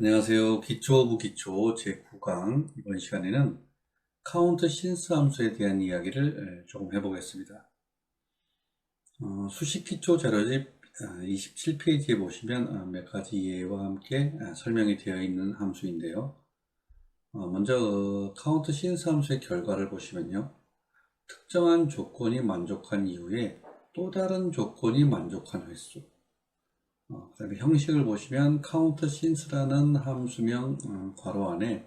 안녕하세요. 기초 오브 기초 제9강 이번 시간에는 카운트 신스 함수에 대한 이야기를 조금 해보겠습니다. 수식 기초 자료집 27페이지에 보시면 몇 가지 예와 함께 설명이 되어 있는 함수인데요. 먼저 카운트 신스 함수의 결과를 보시면요. 특정한 조건이 만족한 이후에 또 다른 조건이 만족한 횟수, 그 다음에 형식을 보시면 count since라는 함수명 괄호 안에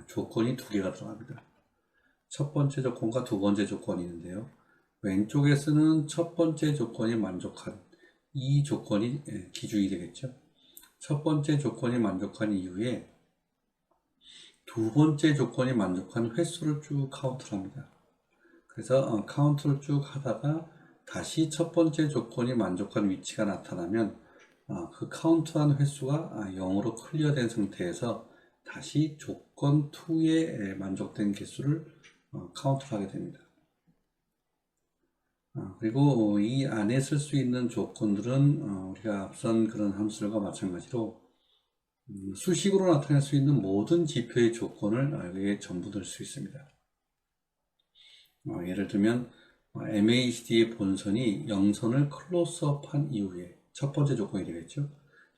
조건이 두 개가 들어갑니다. 첫 번째 조건과 두 번째 조건이 있는데요. 왼쪽에 쓰는 첫 번째 조건이 만족한 이 조건이 기준이 되겠죠. 첫 번째 조건이 만족한 이후에 두 번째 조건이 만족한 횟수를 쭉 카운트를 합니다. 그래서 카운트를 쭉 하다가 다시 첫 번째 조건이 만족한 위치가 나타나면 그 카운트한 횟수가 0으로 클리어된 상태에서 다시 조건 2에 만족된 개수를 카운트를 하게 됩니다. 그리고 이 안에 쓸 수 있는 조건들은 우리가 앞선 그런 함수들과 마찬가지로 수식으로 나타낼 수 있는 모든 지표의 조건을 여기에 전부 넣을 수 있습니다. 예를 들면 MACD의 본선이 0선을 클로스업한 이후에 첫 번째 조건이 되겠죠.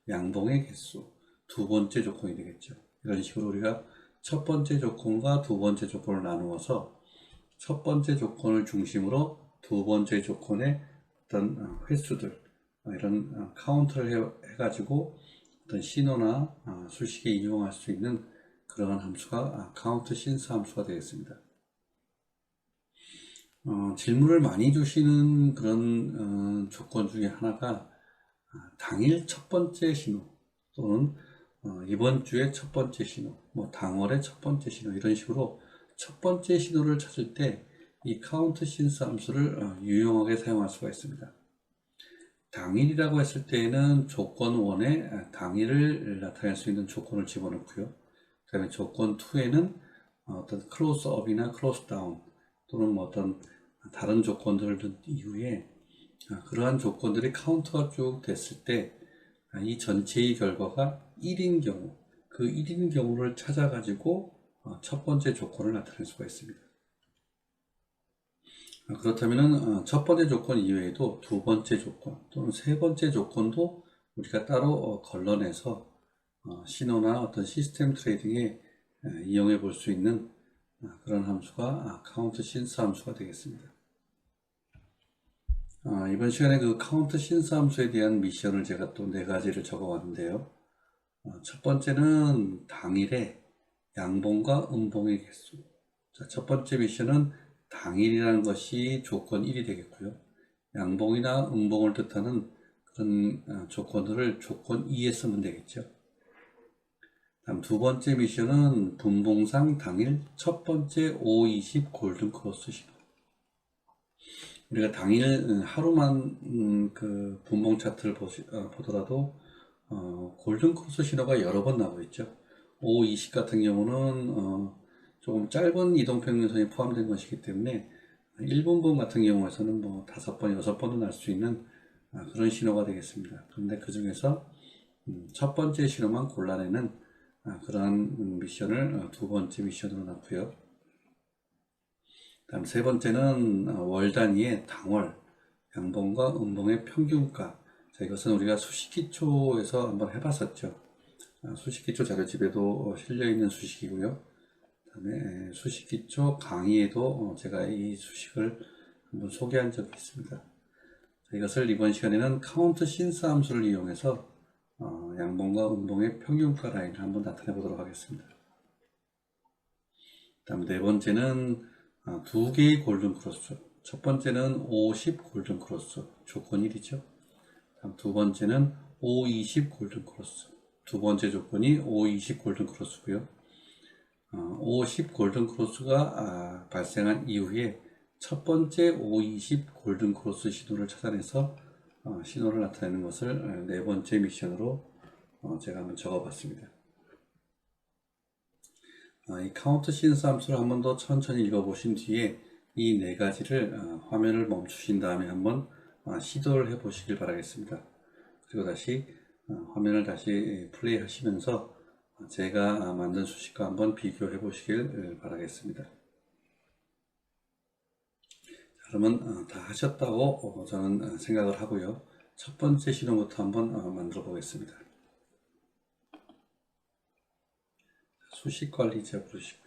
양봉의 개수, 두 번째 조건이 되겠죠. 이런 식으로 우리가 첫 번째 조건과 두 번째 조건을 나누어서 첫 번째 조건을 중심으로 두 번째 조건의 어떤 횟수들, 이런 카운트를 해가지고 어떤 신호나 수식에 이용할 수 있는 그러한 함수가 카운트 신스 함수가 되겠습니다. 질문을 많이 주시는 그런 조건 중에 하나가 당일 첫 번째 신호 또는 이번 주의 첫 번째 신호, 당월의 첫 번째 신호 이런 식으로 첫 번째 신호를 찾을 때 이 카운트 신스 함수를 유용하게 사용할 수가 있습니다. 당일이라고 했을 때에는 조건 1에 당일을 나타낼 수 있는 조건을 집어넣고요. 그 다음에 조건 2에는 어떤 클로스 업이나 클로스 다운 또는 어떤 다른 조건들을 넣은 이후에 그러한 조건들이 카운트가 쭉 됐을 때 이 전체의 결과가 1인 경우, 그 1인 경우를 찾아가지고 첫 번째 조건을 나타낼 수가 있습니다. 그렇다면 첫 번째 조건 이외에도 두 번째 조건 또는 세 번째 조건도 우리가 따로 걸러내서 신호나 어떤 시스템 트레이딩에 이용해 볼 수 있는 그런 함수가 카운트 신스 함수가 되겠습니다. 이번 시간에 그 카운트 신스 함수에 대한 미션을 제가 또 네 가지를 적어 왔는데요. 첫 번째는 당일에 양봉과 음봉의 개수. 자, 첫 번째 미션은 당일이라는 것이 조건 1이 되겠고요. 양봉이나 음봉을 뜻하는 그런 조건들을 조건 2에 쓰면 되겠죠. 다음 두 번째 미션은 분봉상 당일 첫 번째 520 골든 크로스 신호. 우리가 당일 하루만 그 분봉 차트를 보더라도 골든 크로스 신호가 여러 번 나오고 있죠. 520 같은 경우는 조금 짧은 이동평균선이 포함된 것이기 때문에 1분봉 같은 경우에서는 5번, 6번도 날 수 있는 그런 신호가 되겠습니다. 그런데 그 중에서 첫 번째 신호만 골라내는 그러한 미션을 두 번째 미션으로 놨고요. 다음 세 번째는 월 단위의 당월, 양봉과 음봉의 평균가. 자, 이것은 우리가 수식기초에서 한번 해봤었죠. 수식기초 자료집에도 실려있는 수식이고요. 그 다음에 수식기초 강의에도 제가 이 수식을 한번 소개한 적이 있습니다. 자, 이것을 이번 시간에는 카운트 신스 함수를 이용해서 양봉과 음봉의 평균가 라인을 한번 나타내 보도록 하겠습니다. 다음 네 번째는 두 개의 골든 크로스. 첫 번째는 50 골든 크로스, 조건 1이죠. 다음 두 번째는 520 골든 크로스. 두 번째 조건이 520 골든 크로스고요. 50 골든 크로스가 발생한 이후에 첫 번째 520 골든 크로스 신호를 찾아내서 신호를 나타내는 것을 네 번째 미션으로 제가 한번 적어봤습니다. 이 카운트 신스 함수를 한 번 더 천천히 읽어보신 뒤에 이 네 가지를 화면을 멈추신 다음에 한번 시도를 해 보시길 바라겠습니다. 그리고 다시 화면을 다시 플레이 하시면서 제가 만든 수식과 한번 비교해 보시길 바라겠습니다. 그러면 다 하셨다고 저는 생각을 하고요. 첫 번째 신호부터 한번 만들어 보겠습니다. 수식 관리자 부르시고요.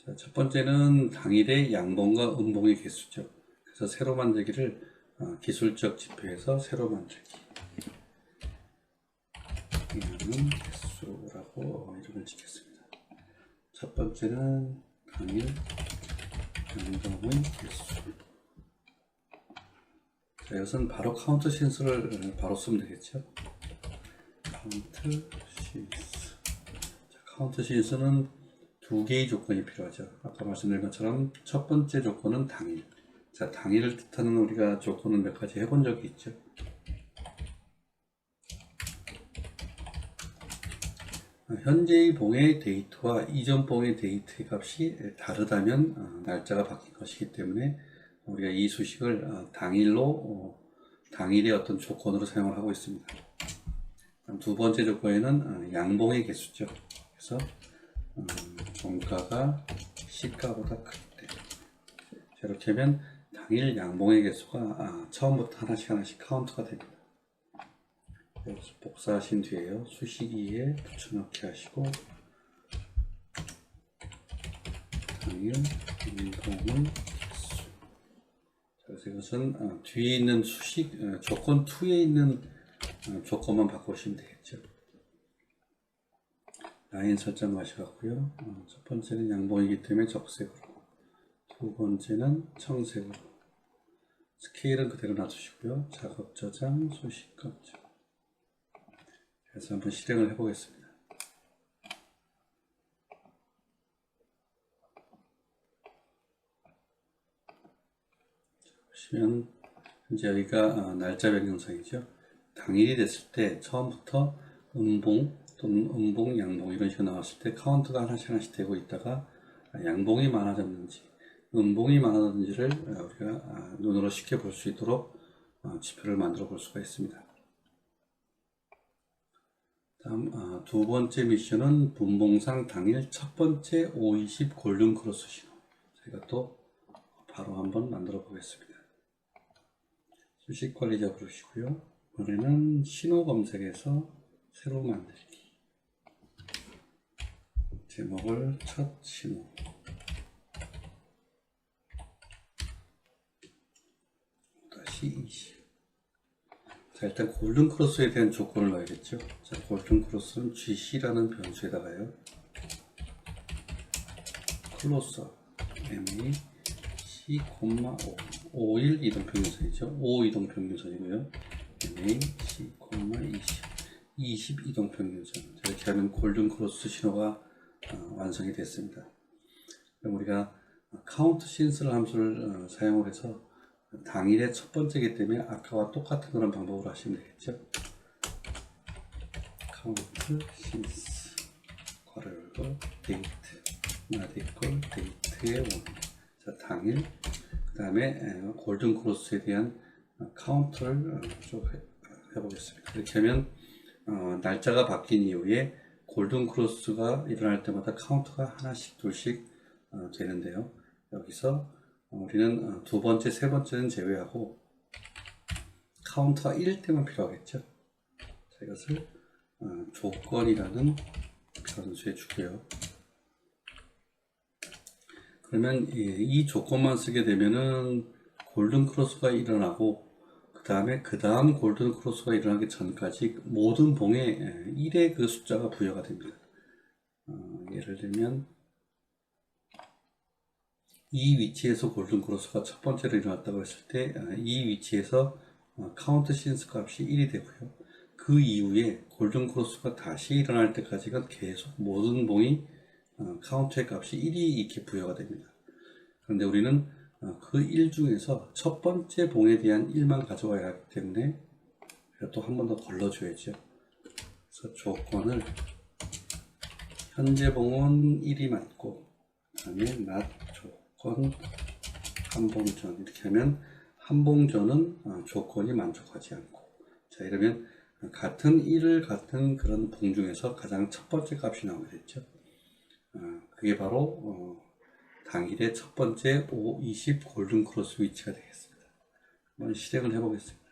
자, 첫 번째는 당일의 양봉과 음봉의 개수죠. 그래서 세로 만들기를 기술적 지표에서 세로 만들기. 이는 개수라고 이름을 짓겠습니다. 첫 번째는 당일 양봉의 개수. 자, 이것은 바로 카운트 신수를 바로 쓰면 되겠죠. 카운트 신수. 자, 카운트 신수는 두 개의 조건이 필요하죠. 아까 말씀드린 것처럼 첫 번째 조건은 당일. 자, 당일을 뜻하는 우리가 조건을 몇 가지 해본 적이 있죠. 현재의 봉의 데이터와 이전 봉의 데이터의 값이 다르다면 날짜가 바뀐 것이기 때문에 우리가 이 수식을 당일의 어떤 조건으로 사용을 하고 있습니다. 두 번째 조건에는 양봉의 개수죠. 그래서 종가가 시가보다 클 때. 이렇게 하면 당일 양봉의 개수가 처음부터 하나씩 카운트가 됩니다. 여기서 복사하신 뒤에요. 수식이에 붙여넣기 하시고 당일 양봉의 개수. 그래서 이것은 뒤에 있는 수식 조건 2에 있는 조건만 바꾸시면 되겠죠. 라인 설정 하셔갖고요. 첫 번째는 양봉이기 때문에 적색으로, 두 번째는 청색으로, 스케일은 그대로 놔두시고요. 작업 저장, 수식 검증. 그래서 한번 실행을 해보겠습니다. 보시면 현재 여기가 날짜 변경상이죠. 당일이 됐을 때 처음부터 음봉 또는 음봉, 양봉 이런 식으로 나왔을 때 카운트가 하나씩 되고 있다가 양봉이 많아졌는지 음봉이 많아졌는지를 우리가 눈으로 쉽게 볼 수 있도록 지표를 만들어 볼 수가 있습니다. 다음 두 번째 미션은 분봉상 당일 첫 번째 520 골든 크로스 신호. 제가 또 바로 한번 만들어 보겠습니다. 수식 관리자 부르시고요. 이번에는 신호 검색에서 새로 만들기. 제목을 첫 신호. 다시 20. 자, 일단 골든 크로스에 대한 조건을 넣어야겠죠. 자, 골든 크로스는 GC라는 변수에다가요. 클로서 MA C, 5, 51 이동평균선이죠. 5 이동평균선이고요. MA C, 20 이동평균선. 이렇게 하면 골든 크로스 신호가 완성이 됐습니다. 그럼 우리가 카운트 신스를 함수를 사용을 해서 당일의 첫 번째이기 때문에 아까와 똑같은 그런 방법으로 하시면 되겠죠. 카운트 신스 괄호 열고 데이트 나데이컬 데이트의 원. 자, 당일 그 다음에 골든 크로스에 대한 카운트를 쭉 해보겠습니다. 이렇게 하면 날짜가 바뀐 이후에 골든 크로스가 일어날 때마다 카운트가 하나씩 둘씩 되는데요. 여기서 우리는 두 번째, 세 번째는 제외하고 카운트가 1일 때만 필요하겠죠. 자, 이것을 조건이라는 변수에 주고요. 그러면 이 조건만 쓰게 되면은 골든 크로스가 일어나고 그 다음 골든 크로스가 일어나기 전까지 모든 봉에 1의 그 숫자가 부여가 됩니다. 예를 들면 이 위치에서 골든 크로스가 첫 번째로 일어났다고 했을 때 이 위치에서 카운트 신스 값이 1이 되고요. 그 이후에 골든 크로스가 다시 일어날 때까지가 계속 모든 봉이 카운트의 값이 1이 이렇게 부여가 됩니다. 그런데 우리는 그 1 중에서 첫 번째 봉에 대한 1만 가져와야 하기 때문에 또 한 번 더 걸러줘야죠. 그래서 조건을 현재 봉은 1이 맞고 그 다음에 not 조건 한봉전 이렇게 하면 한봉전은 조건이 만족하지 않고, 자 이러면 같은 1을 같은 그런 봉 중에서 가장 첫 번째 값이 나오게 됐죠. 그게 바로 당일의 첫 번째 5, 20 골든 크로스 위치가 되겠습니다. 한번 실행을 해보겠습니다.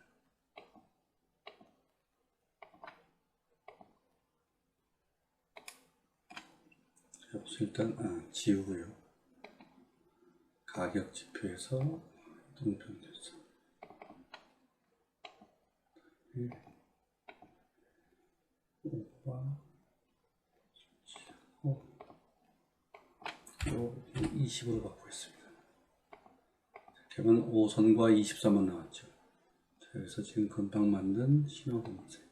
일단 지우고요. 가격 지표에서 이동평균선 5와 20으로 바꾸겠습니다. 그러면 5선과 24만 나왔죠. 자, 여기서 지금 금방 만든 신호 검색.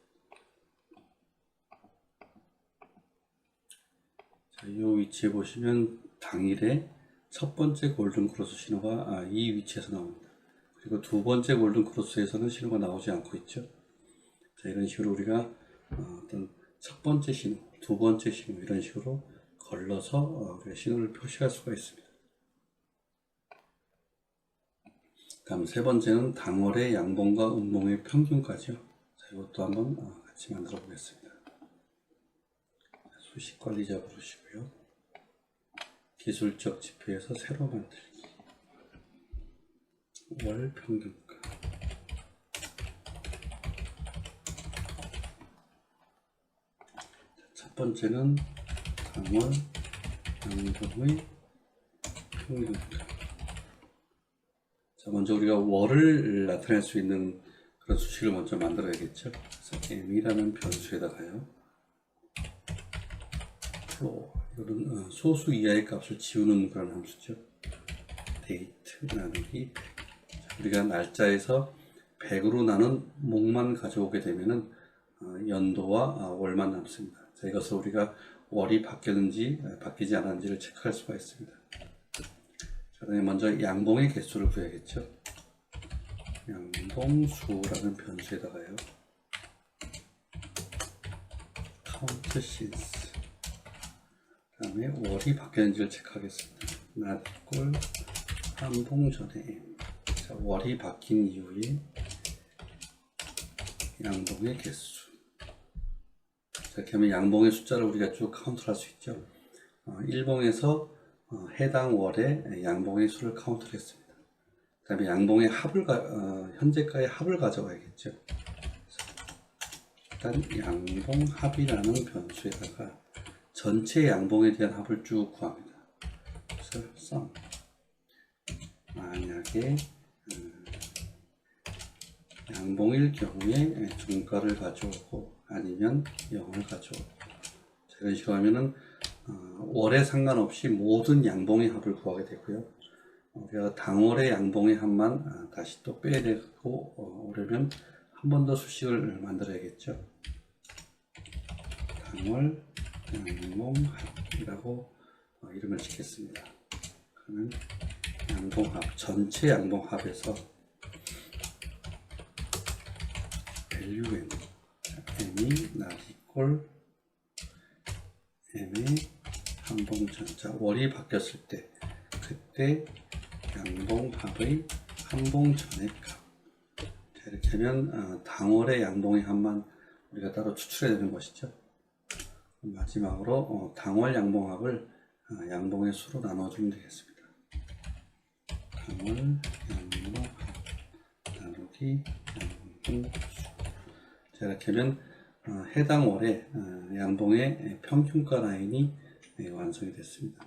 자, 이 위치에 보시면 당일에 첫 번째 골든 크로스 신호가 이 위치에서 나옵니다. 그리고 두 번째 골든 크로스에서는 신호가 나오지 않고 있죠. 자, 이런 식으로 우리가 어떤 첫 번째 신호, 두 번째 신호 이런 식으로 걸러서 우리가 신호를 표시할 수가 있습니다. 다음 세 번째는 당월의 양봉과 음봉의 평균까지요. 자, 이것도 한번 같이 만들어 보겠습니다. 수식 관리자 부르시고요. 기술적 지표에서 새로 만들기. 월 평균가. 첫 번째는 당월 양봉의 평균가. 자, 먼저 우리가 월을 나타낼 수 있는 그런 수식을 먼저 만들어야겠죠. 그래서 m이라는 변수에다가요. 이런 소수 이하의 값을 지우는 그런 함수죠. 데이트 나누기 100. 자, 우리가 날짜에서 100으로 나눈 목만 가져오게 되면은 연도와 월만 남습니다. 자, 이것을 우리가 월이 바뀌었는지 바뀌지 않았는지를 체크할 수가 있습니다. 자, 그다음에 먼저 양봉의 개수를 구해야겠죠. 양봉수라는 변수에다가요. count since. 그 다음에 월이 바뀌었는지를 체크하겠습니다. not equal 한봉 전에 m. 자, 월이 바뀐 이후에 양봉의 개수. 자, 이렇게 하면 양봉의 숫자를 우리가 쭉 카운트할 수 있죠. 1봉에서 해당 월의 양봉의 수를 카운트를 했습니다. 그 다음에 양봉의 합을 현재가의 합을 가져가야겠죠. 일단 양봉합이라는 변수에다가 전체 양봉에 대한 합을 쭉 구합니다. 그래서 sum. 만약에 양봉일 경우에 종가를 가져오고 아니면 0을 가져오고, 이런 식으로 하면은 월에 상관없이 모든 양봉의 합을 구하게 되고요. 우리가 당월의 양봉의 합만 다시 또 빼야 되고 오려면 한 번 더 수식을 만들어야겠죠. 당월 양봉합이라고 이름을 짓겠습니다. 그러면 양봉합, 전체 양봉합에서 value n, m이 not equal m의 한봉전. 자, 월이 바뀌었을 때 그때 양봉합의 한봉전의 값. 자, 이렇게 하면 당월의 양봉의 합만 우리가 따로 추출해야 되는 것이죠. 마지막으로 당월 양봉합을 양봉의 수로 나눠주면 되겠습니다. 당월 양봉합 나누기 양봉수. 자, 이렇게 하면 해당 월의 양봉의 평균가 라인이 완성이 됐습니다.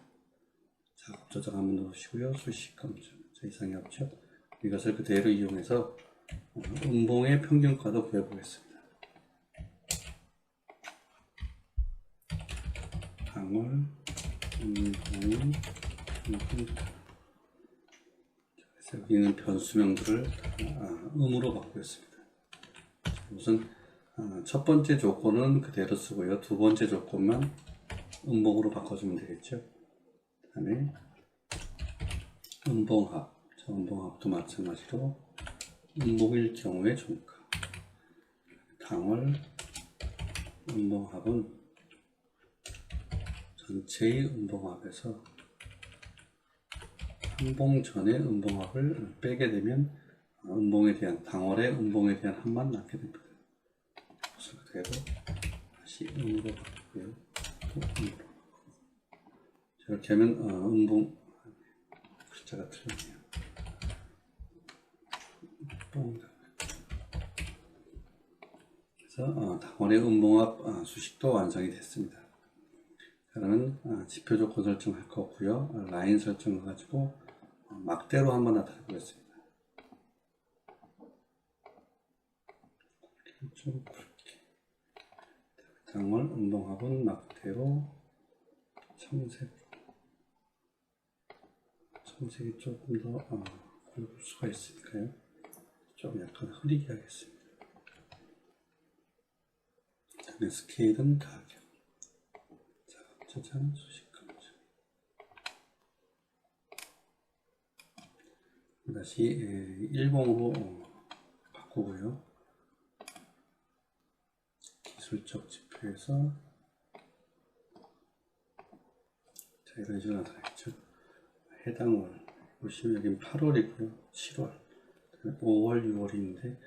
작업 저장 한번 누르시고요. 수식 검증. 자, 이상이 없죠? 이것을 그대로 이용해서 음봉의 평균가도 구해보겠습니다. 당월 음봉 평균가. 그래서 여기는 변수명들을 음으로 바꾸겠습니다. 우선 첫 번째 조건은 그대로 쓰고요. 두 번째 조건만 음봉으로 바꿔주면 되겠죠. 그 다음에 음봉합. 자, 음봉합도 마찬가지로 음봉일 경우의 종가. 당월 음봉합은 전체의 음봉합에서 한봉 전의 음봉합을 빼게 되면 음봉에 대한 당월의 음봉에 대한 합만 남게 됩니다. 그대로 다시 음으로 바꾸고요. 또 음으로. 이렇게 하면 음봉 글자가 틀렸네요. 그래서 당원의 음봉합 수식도 완성이 됐습니다. 그러면 지표 조건 설정할 거고요. 라인 설정을 가지고 막대로 한번 나타내 보겠습니다. 좀 굵게. 당원 음봉합은 막대로 청색이 조금 더 굵을 수가 있으니까요. 좀 약간 흐리게 하겠습니다. 그다음에 스케일은 가격, 작업 저장, 수식 검증. 다시 일봉으로 바꾸고요. 기술적 지표에서 자, 이런 식으로 나타나겠죠. 해당 월 보시면 여기는 8월이고요. 7월, 5월, 6월인데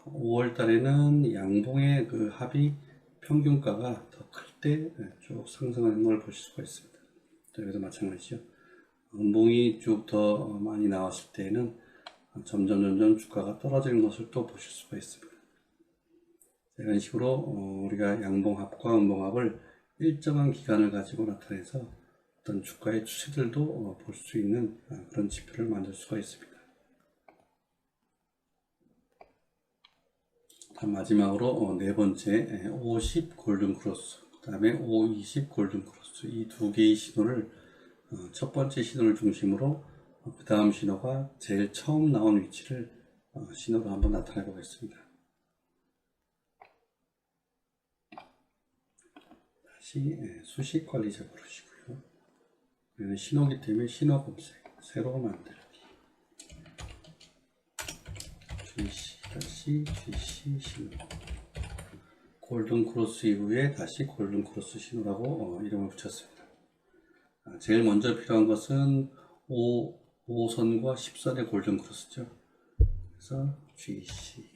5월 달에는 양봉의 그 합이 평균가가 더 클 때 쭉 상승하는 걸 보실 수가 있습니다. 여기도 마찬가지죠. 음봉이 쭉 더 많이 나왔을 때에는 점점 주가가 떨어지는 것을 또 보실 수가 있습니다. 이런 식으로 우리가 양봉합과 음봉합을 일정한 기간을 가지고 나타내서 어떤 주가의 추세들도 볼 수 있는 그런 지표를 만들 수가 있습니다. 마지막으로 네 번째 50 골든 크로스, 그 다음에 520 골든 크로스, 이 두 개의 신호를 첫 번째 신호를 중심으로 그 다음 신호가 제일 처음 나온 위치를 신호로 한번 나타내 보겠습니다. 다시 수식 관리자 부르시고요. 여기는 신호기 때문에 신호 검색, 새로 만들기, GC 신호, 골든 크로스 이후에 다시 골든 크로스 신호라고 이름을 붙였습니다. 제일 먼저 필요한 것은 5선과 10선의 골든 크로스죠. 그래서 GC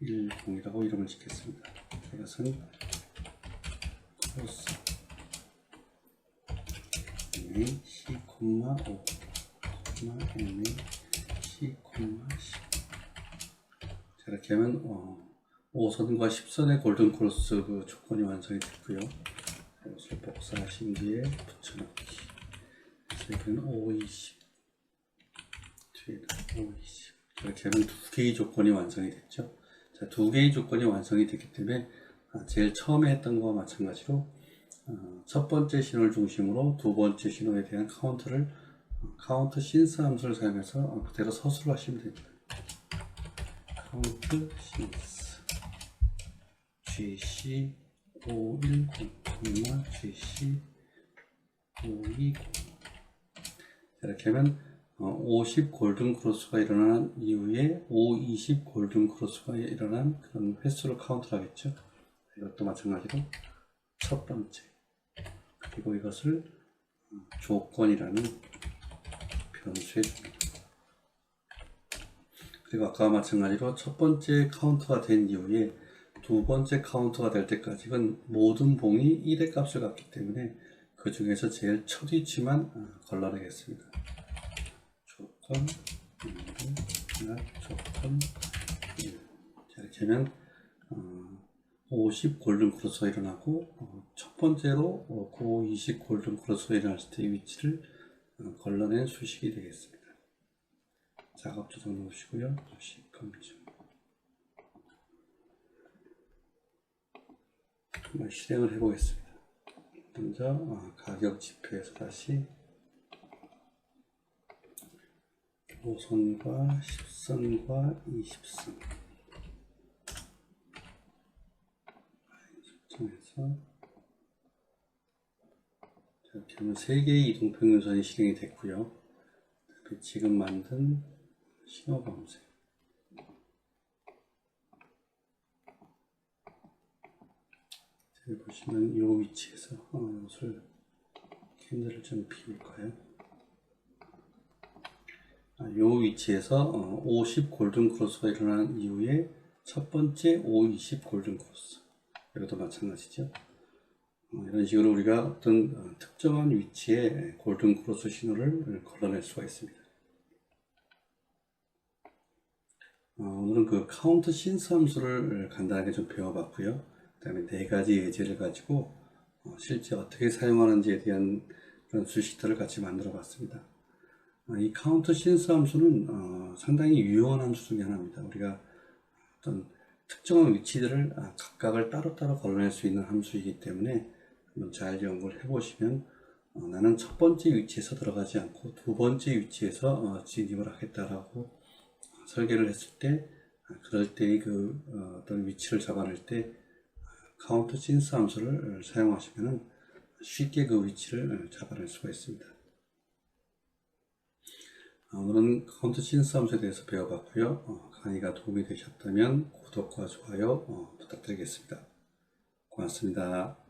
510이라고 이름을 짓겠습니다. 이것은 크로스 C,5, C,10. 이렇게 하면 5선과 10선의 골든 크로스 그 조건이 완성이 됐고요. 이것을 복사하신 뒤에 붙여넣기. 그래서 여기는 520, 뒤에는 520. 이렇게 하면 두 개의 조건이 완성이 됐죠. 자, 두 개의 조건이 완성이 됐기 때문에 제일 처음에 했던 것과 마찬가지로 첫 번째 신호를 중심으로 두 번째 신호에 대한 카운트 신스 함수를 사용해서 그대로 서술을 하시면 됩니다. 카운트 신스 GC510, GC520. 이렇게 하면 50 골든 크로스가 일어난 이후에 520 골든 크로스가 일어난 그런 횟수를 카운트를 하겠죠. 이것도 마찬가지로 첫 번째, 그리고 이것을 조건이라는 변수에 줍니다. 그리고 아까와 마찬가지로 첫 번째 카운트가 된 이후에 두 번째 카운트가 될 때까지는 모든 봉이 1의 값을 갖기 때문에 그 중에서 제일 첫 위치만 걸러내겠습니다. 조건 1, 조건 1. 이렇게 하면 50 골든 크로스가 일어나고 첫 번째로 520 골든 크로스가 일어났을 때의 위치를 걸러낸 수식이 되겠습니다. 작업 조정 놓으시고요. 수식 검증. 한번 실행을 해보겠습니다. 먼저 가격 지표에서 다시 5선과 10선과 20선 설정해서 이렇게 하면 3개의 이동평균선이 실행이 됐고요. 지금 만든 신호 검색, 여기 보시면 이 위치에서 이것을 캔들을 좀 비울까요? 이 위치에서 50 골든 크로스가 일어난 이후에 첫 번째 520 골든 크로스, 여기도 마찬가지죠. 이런 식으로 우리가 어떤 특정한 위치에 골든 크로스 신호를 걸러낼 수가 있습니다. 오늘은 그 카운트 신스 함수를 간단하게 좀 배워봤고요. 그 다음에 네 가지 예제를 가지고 실제 어떻게 사용하는지에 대한 그런 수식들을 같이 만들어 봤습니다. 이 카운트 신스 함수는 상당히 유용한 함수 중에 하나입니다. 우리가 어떤 특정한 위치들을 각각을 따로따로 걸러낼 수 있는 함수이기 때문에 한번 잘 연구를 해보시면 나는 첫 번째 위치에서 들어가지 않고 두 번째 위치에서 진입을 하겠다라고 설계를 했을 때, 그럴 때의 그 어떤 위치를 잡아낼 때 카운트 신스 함수를 사용하시면 쉽게 그 위치를 잡아낼 수가 있습니다. 오늘은 카운트 신스 함수에 대해서 배워봤고요. 강의가 도움이 되셨다면 구독과 좋아요 부탁드리겠습니다. 고맙습니다.